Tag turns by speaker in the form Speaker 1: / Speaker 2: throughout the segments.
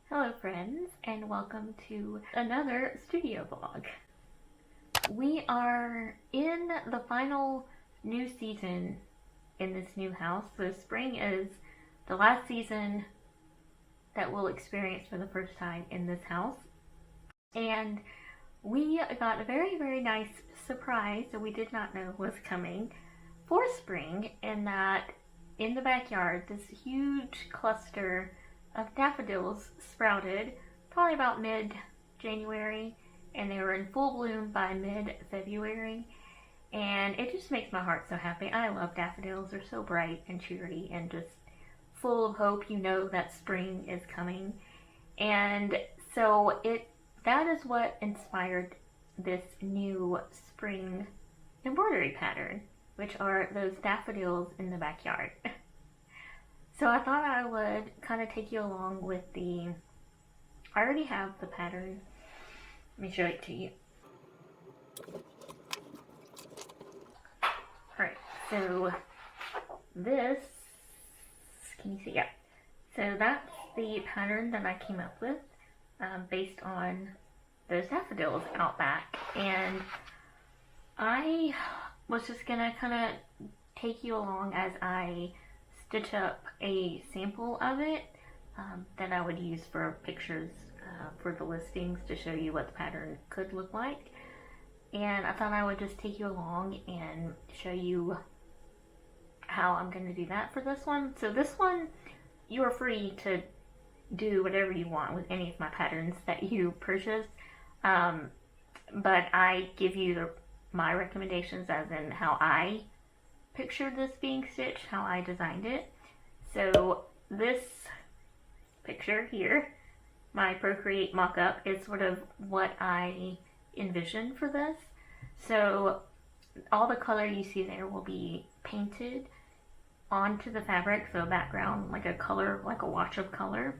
Speaker 1: Hello friends, and welcome to another studio vlog. We are in the final new season in this new house. So spring is the last season that we'll experience for the first time in this house. And we got a very, very nice surprise that we did not know was coming for spring, in that in the backyard, this huge cluster of daffodils sprouted probably about mid-January, and they were in full bloom by mid-February, and it just makes my heart so happy. I love daffodils. They're so bright and cheery and just full of hope. You know that spring is coming. And so that is what inspired this new spring embroidery pattern, which are those daffodils in the backyard. So I thought I would kind of take you along with I already have the pattern. Let me show it to you. Alright, so this, can you see? Yeah. So that's the pattern that I came up with based on those daffodils out back. And I was just gonna kind of take you along as I stitch up a sample of it that I would use for pictures for the listings to show you what the pattern could look like. And I thought I would just take you along and show you how I'm going to do that for this one. So this one, you are free to do whatever you want with any of my patterns that you purchase, but I give you my recommendations as in how I pictured this being stitched, how I designed it. So this picture here, my Procreate mock-up, is sort of what I envisioned for this. So all the color you see there will be painted onto the fabric, so a background, like a color, like a wash of color.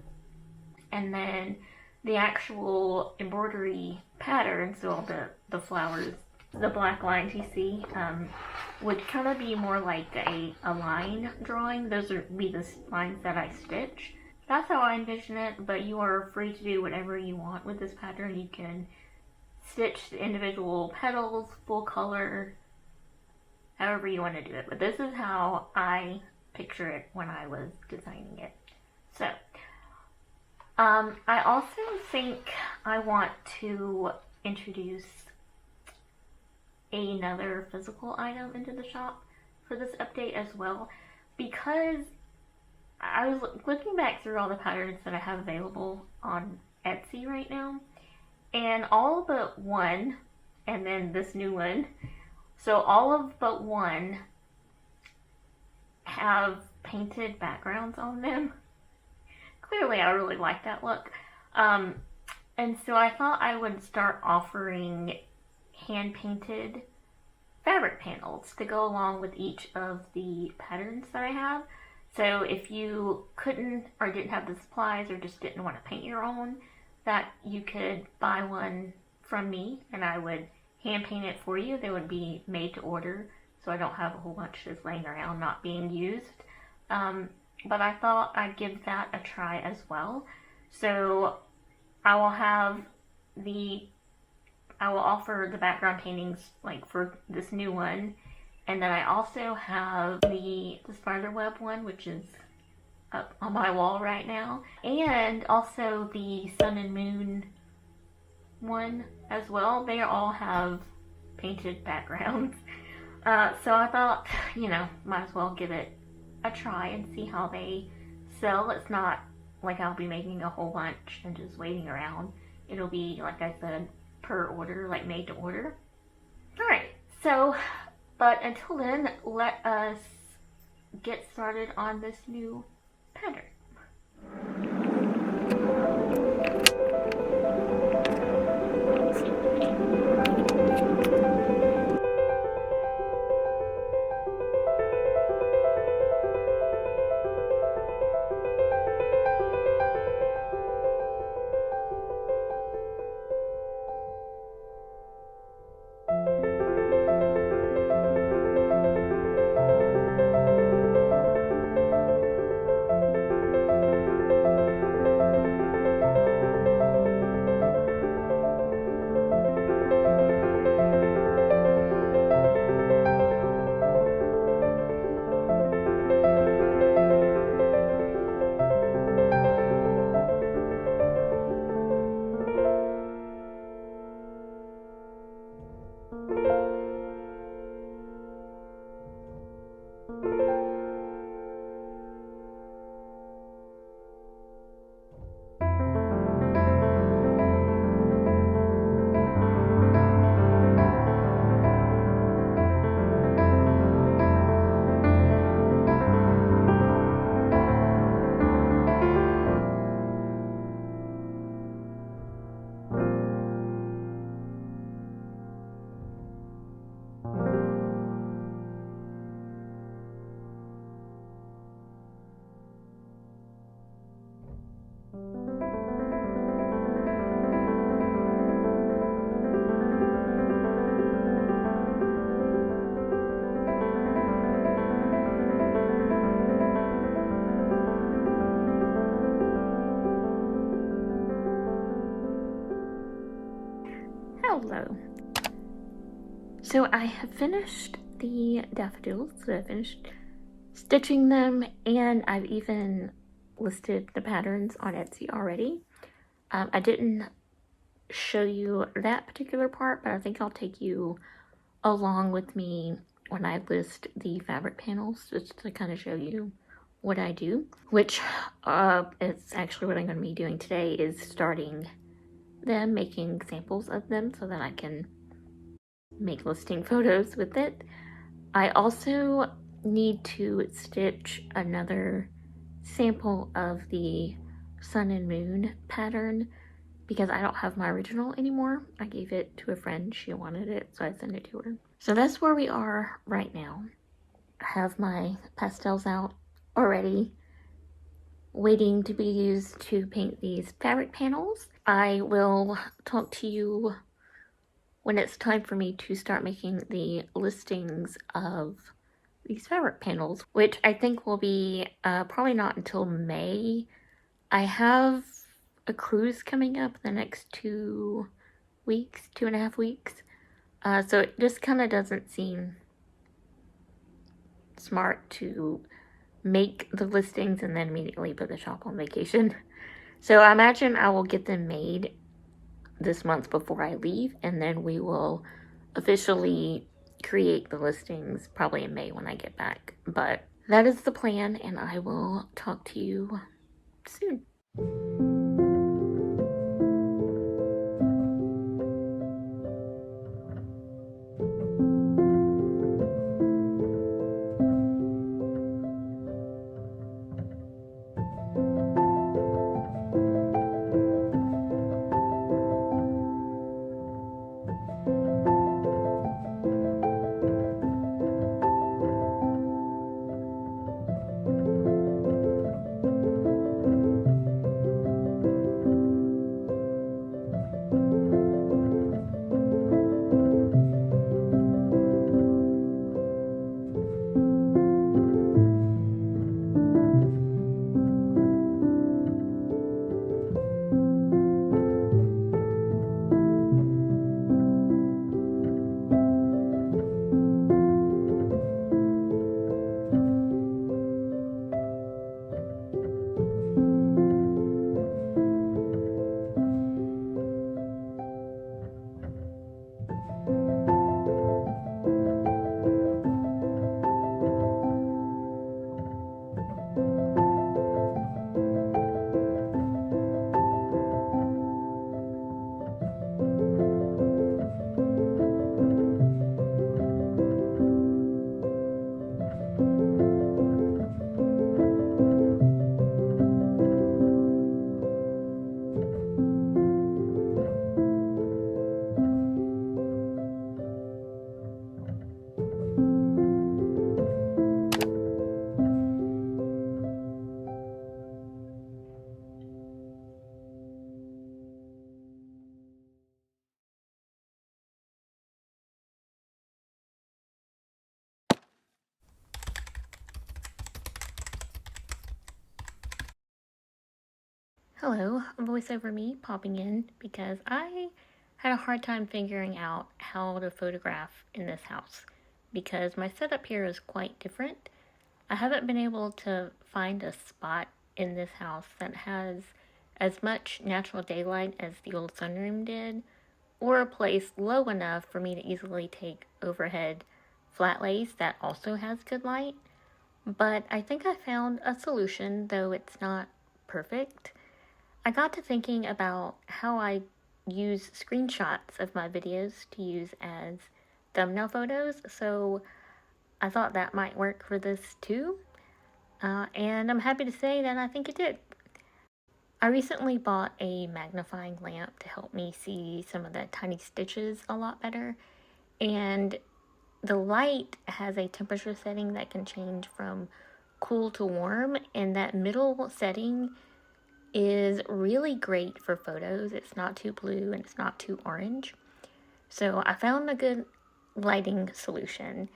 Speaker 1: And then the actual embroidery pattern, so all the flowers, the black lines you see, would kind of be more like a line drawing. Those would be the lines that I stitch. That's how I envision it, but you are free to do whatever you want with this pattern. You can stitch the individual petals, full color, however you want to do it. But this is how I picture it when I was designing it. So, I also think I want to introduce another physical item into the shop for this update as well, because I was looking back through all the patterns that I have available on Etsy right now, and all but one, and then this new one, so all of but one have painted backgrounds on them. Clearly I really like that look, and so I thought I would start offering hand-painted fabric panels to go along with each of the patterns that I have. So if you couldn't or didn't have the supplies or just didn't want to paint your own, that you could buy one from me and I would hand paint it for you. They would be made to order, so I don't have a whole bunch just laying around not being used. But I thought I'd give that a try as well. So I will offer the background paintings like for this new one, and then I also have the spiderweb one, which is up on my wall right now, and also the sun and moon one as well. They all have painted backgrounds. So I thought, might as well give it a try and see how they sell. It's not like I'll be making a whole bunch and just waiting around. It'll be, like I said, per order, like made to order. So, but until then, let us get started on this new pattern. Hello. So I have finished the daffodils, so I finished stitching them, and I've even listed the patterns on Etsy already. I didn't show you that particular part, but I think I'll take you along with me when I list the fabric panels, just to kind of show you what I do, which is actually what I'm going to be doing today, is starting them, making samples of them so that I can make listing photos with it. I also need to stitch another sample of the sun and moon pattern because I don't have my original anymore. I gave it to a friend, she wanted it, so I sent it to her. So that's where we are right now. I have my pastels out already, waiting to be used to paint these fabric panels. I will talk to you when it's time for me to start making the listings of these fabric panels, which I think will be probably not until May. I have a cruise coming up the next 2 weeks, 2.5 weeks. So it just kind of doesn't seem smart to make the listings and then immediately put the shop on vacation. So I imagine I will get them made this month before I leave, and then we will officially create the listings probably in May when I get back. But that is the plan, and I will talk to you soon. Hello, voiceover me popping in because I had a hard time figuring out how to photograph in this house because my setup here is quite different. I haven't been able to find a spot in this house that has as much natural daylight as the old sunroom did, or a place low enough for me to easily take overhead flat lays that also has good light. But I think I found a solution, though it's not perfect. I got to thinking about how I use screenshots of my videos to use as thumbnail photos, so I thought that might work for this too. And I'm happy to say that I think it did. I recently bought a magnifying lamp to help me see some of the tiny stitches a lot better, and the light has a temperature setting that can change from cool to warm, and that middle setting is really great for photos. It's not too blue and it's not too orange. So I found a good lighting solution.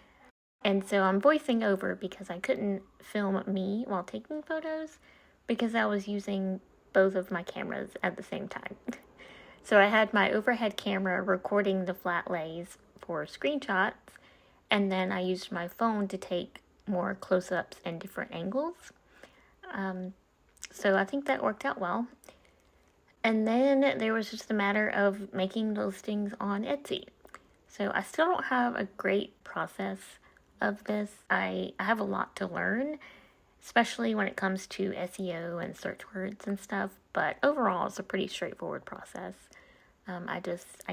Speaker 1: And so I'm voicing over because I couldn't film me while taking photos because I was using both of my cameras at the same time. So I had my overhead camera recording the flat lays for screenshots, and then I used my phone to take more close-ups and different angles. So I think that worked out well. And then there was just a matter of making the listings on Etsy. So I still don't have a great process of this. I have a lot to learn, especially when it comes to SEO and search words and stuff. But overall, it's a pretty straightforward process. I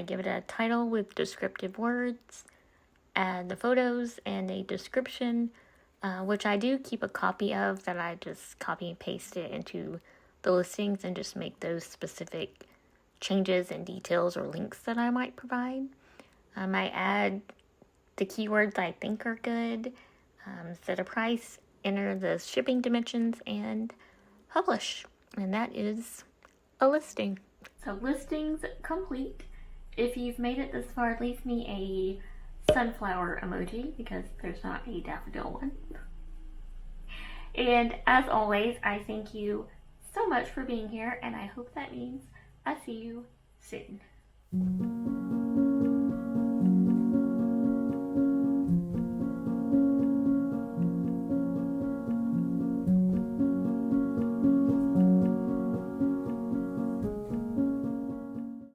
Speaker 1: give it a title with descriptive words, add the photos and a description, which I do keep a copy of that I just copy and paste it into the listings and just make those specific changes and details or links that I might provide. I add the keywords I think are good, set a price, enter the shipping dimensions, and publish. And that is a listing. So listings complete. If you've made it this far, leave me a sunflower emoji because there's not a daffodil one. And as always, I thank you so much for being here, and I hope that means I see you soon.